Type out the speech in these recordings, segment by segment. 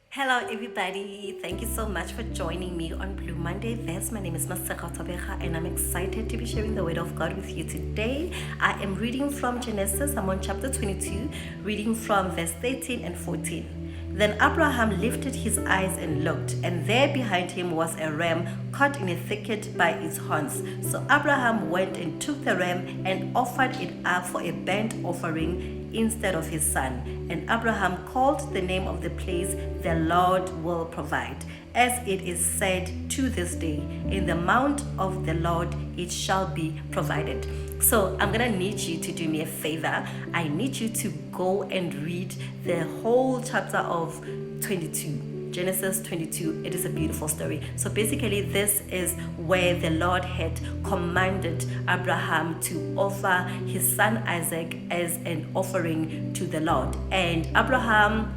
Hello, everybody. Thank you so much for joining me on Blue Monday Verse. My name is Masaka Tobecha, and I'm excited to be sharing the Word of God with you today. I am reading from Genesis. I'm on chapter 22, reading from verse 13 and 14. Then Abraham lifted his eyes and looked, and there behind him was a ram caught in a thicket by its horns. So Abraham went and took the ram and offered it up for a burnt offering instead of his son. And Abraham called the name of the place, "The Lord will provide." As it is said to this day, "In the mount of the Lord it shall be provided." So I'm gonna need you to do me a favor. I need you to go and read the whole chapter of 22. Genesis 22. It is a beautiful story. So basically, this is where the Lord had commanded Abraham to offer his son Isaac as an offering to the Lord. And Abraham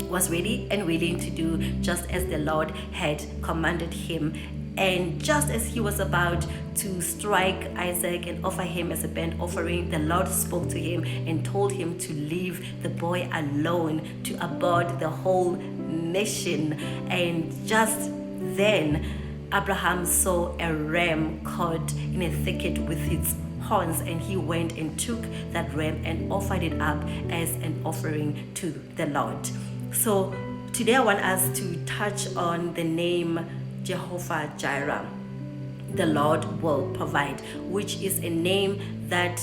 was ready and willing to do just as the Lord had commanded him. And just as he was about to strike Isaac and offer him as a burnt offering, the Lord spoke to him and told him to leave the boy alone, to abort the whole mission. And just then, Abraham saw a ram caught in a thicket with its horns, and he went and took that ram and offered it up as an offering to the Lord. So today I want us to touch on the name Jehovah Jireh, the Lord will provide, which is a name that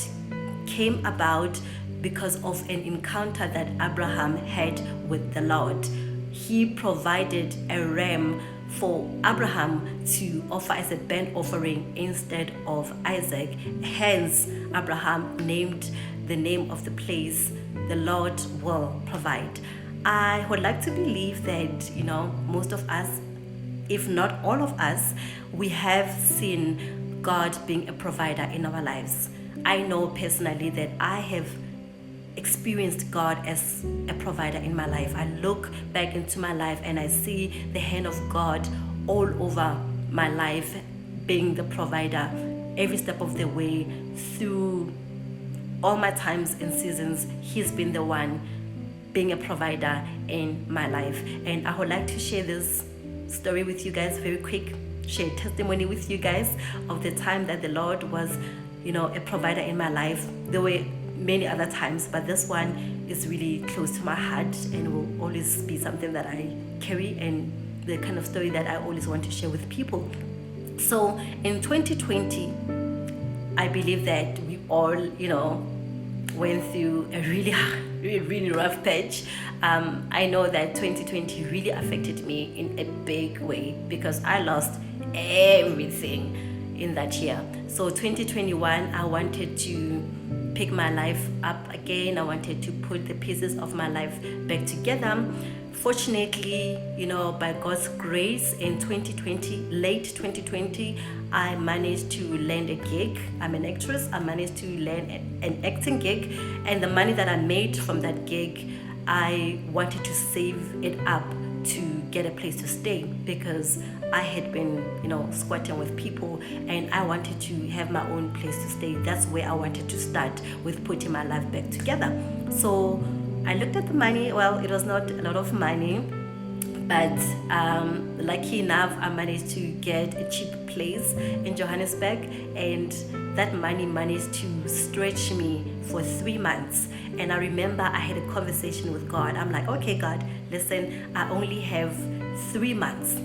came about because of an encounter that Abraham had with the Lord. He provided a ram for Abraham to offer as a burnt offering instead of Isaac. Hence, Abraham named the name of the place, "The Lord will provide." I would like to believe that, most of us, if not all of us, we have seen God being a provider in our lives. I know personally that I have experienced God as a provider in my life. I look back into my life and I see the hand of God all over my life, being the provider every step of the way through all my times and seasons. He's been the one being a provider in my life. And I would like to share this story with you guys very quick, share testimony with you guys of the time that the Lord was, a provider in my life. There were many other times, but this one is really close to my heart and will always be something that I carry and the kind of story that I always want to share with people. So in 2020, I believe that we all, went through a really rough patch. I know that 2020 really affected me in a big way because I lost everything in that year. So 2021, I wanted to pick my life up again. I wanted to put the pieces of my life back together. Fortunately, by God's grace, in 2020, late 2020, I managed to land a gig. I'm an actress. I managed to land an acting gig, and the money that I made from that gig, I wanted to save it up to get a place to stay because I had been, squatting with people, and I wanted to have my own place to stay. That's where I wanted to start with putting my life back together. So I looked at the money. Well, it was not a lot of money, but lucky enough, I managed to get a cheap place in Johannesburg, and that money managed to stretch me for 3 months. And I remember I had a conversation with God. I'm like, okay, God, listen, I only have 3 months.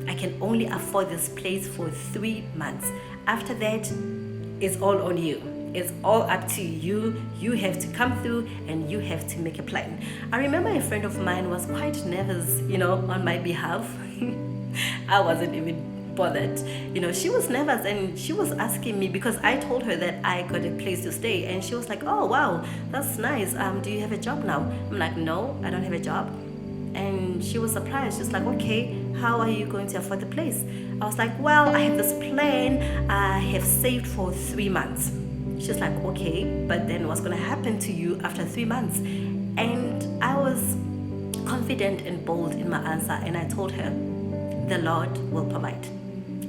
I can only afford this place for 3 months. After that, it's all on you. It's all up to you. You have to come through and you have to make a plan. I remember a friend of mine was quite nervous, on my behalf. I wasn't even bothered. She was nervous and she was asking me because I told her that I got a place to stay, and she was like, "Oh wow, that's nice. Do you have a job now?" I'm like, "No, I don't have a job." And she was surprised. She's like, "Okay, how are you going to afford the place?" I was like, "Well, I have this plan. I have saved for 3 months." She's like, "Okay, but then what's going to happen to you after 3 months?" And I was confident and bold in my answer, and I told her, "The Lord will provide."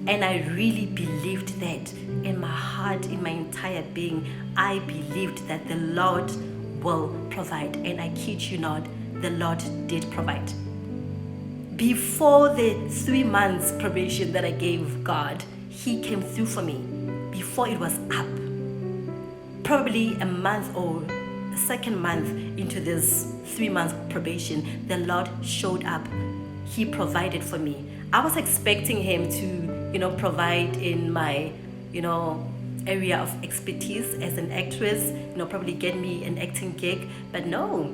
And I really believed that in my heart, in my entire being. I believed that the Lord will provide. And I kid you not, the Lord did provide. Before the 3 months probation that I gave God, He came through for me before it was up. Probably a month or a second month into this 3 months probation, the Lord showed up. He provided for me. I was expecting Him to, provide in my, area of expertise as an actress, probably get me an acting gig, but no,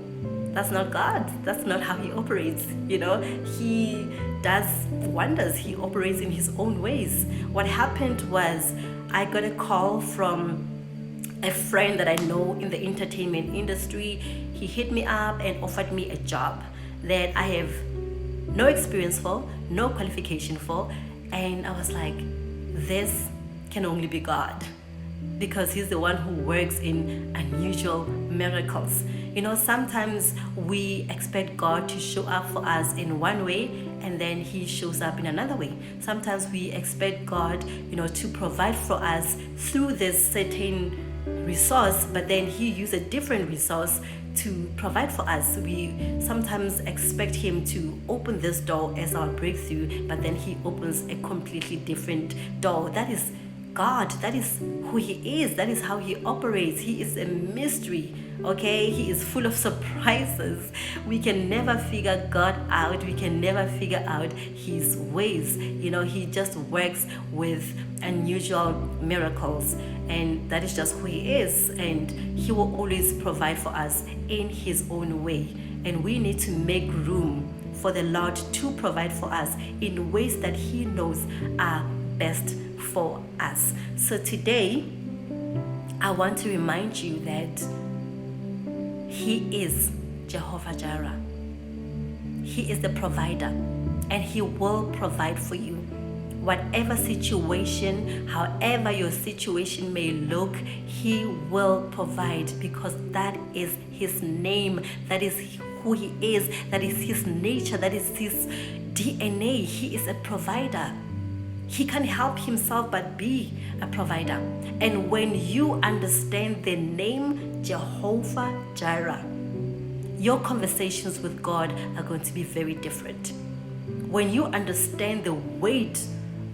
that's not God. That's not how He operates. He does wonders. He operates in His own ways. What happened was I got a call from a friend that I know in the entertainment industry. He hit me up and offered me a job that I have no experience for, no qualification for, and I was like, this can only be God, because He's the one who works in unusual miracles. Sometimes we expect God to show up for us in one way and then He shows up in another way. Sometimes we expect God, to provide for us through this certain resource, but then He used a different resource to provide for us. We sometimes expect Him to open this door as our breakthrough, but then He opens a completely different door. That is God. That is who He is. That is how He operates. He is a mystery. Okay, He is full of surprises. We can never figure God out. We can never figure out His ways. He just works with unusual miracles, and that is just who He is. And He will always provide for us in His own way. And we need to make room for the Lord to provide for us in ways that He knows are best for us. So today, I want to remind you that He is Jehovah Jireh. He is the provider, and He will provide for you. Whatever situation, however your situation may look, He will provide, because that is His name, that is who He is, that is His nature, that is His DNA. He is a provider. He can't help Himself but be a provider. And when you understand the name Jehovah Jireh, your conversations with God are going to be very different. When you understand the weight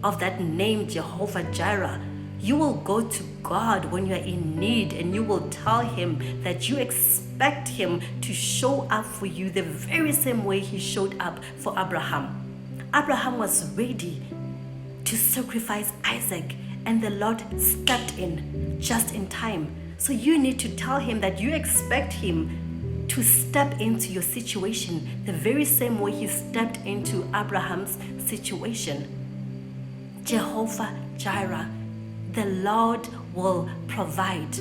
of that name Jehovah Jireh, you will go to God when you are in need, and you will tell Him that you expect Him to show up for you the very same way He showed up for Abraham. Abraham was ready to sacrifice Isaac, and the Lord stepped in just in time. So you need to tell Him that you expect Him to step into your situation the very same way He stepped into Abraham's situation. Jehovah Jireh, the Lord will provide.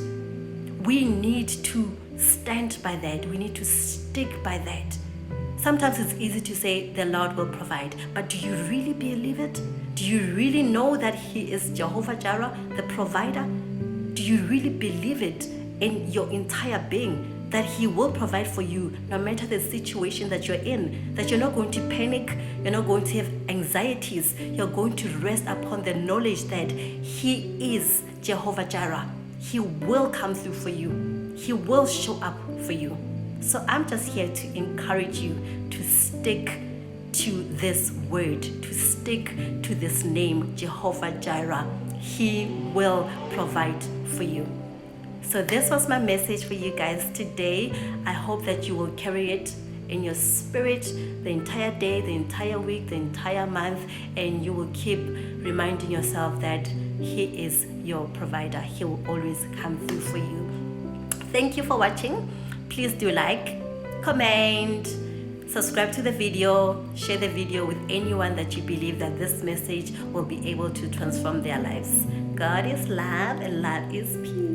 We need to stand by that. We need to stick by that. Sometimes it's easy to say the Lord will provide, but do you really believe it? Do you really know that He is Jehovah Jireh, the provider? Do you really believe it in your entire being, that He will provide for you no matter the situation that you're in, that you're not going to panic, you're not going to have anxieties, you're going to rest upon the knowledge that He is Jehovah Jireh. He will come through for you. He will show up for you. So I'm just here to encourage you to stick to this word, to stick to this name, Jehovah Jireh. He will provide for you. So this was my message for you guys today. I hope that you will carry it in your spirit the entire day, the entire week, the entire month, and you will keep reminding yourself that He is your provider. He will always come through for you. Thank you for watching. Please do like, comment, subscribe to the video, share the video with anyone that you believe that this message will be able to transform their lives. God is love, and love is peace.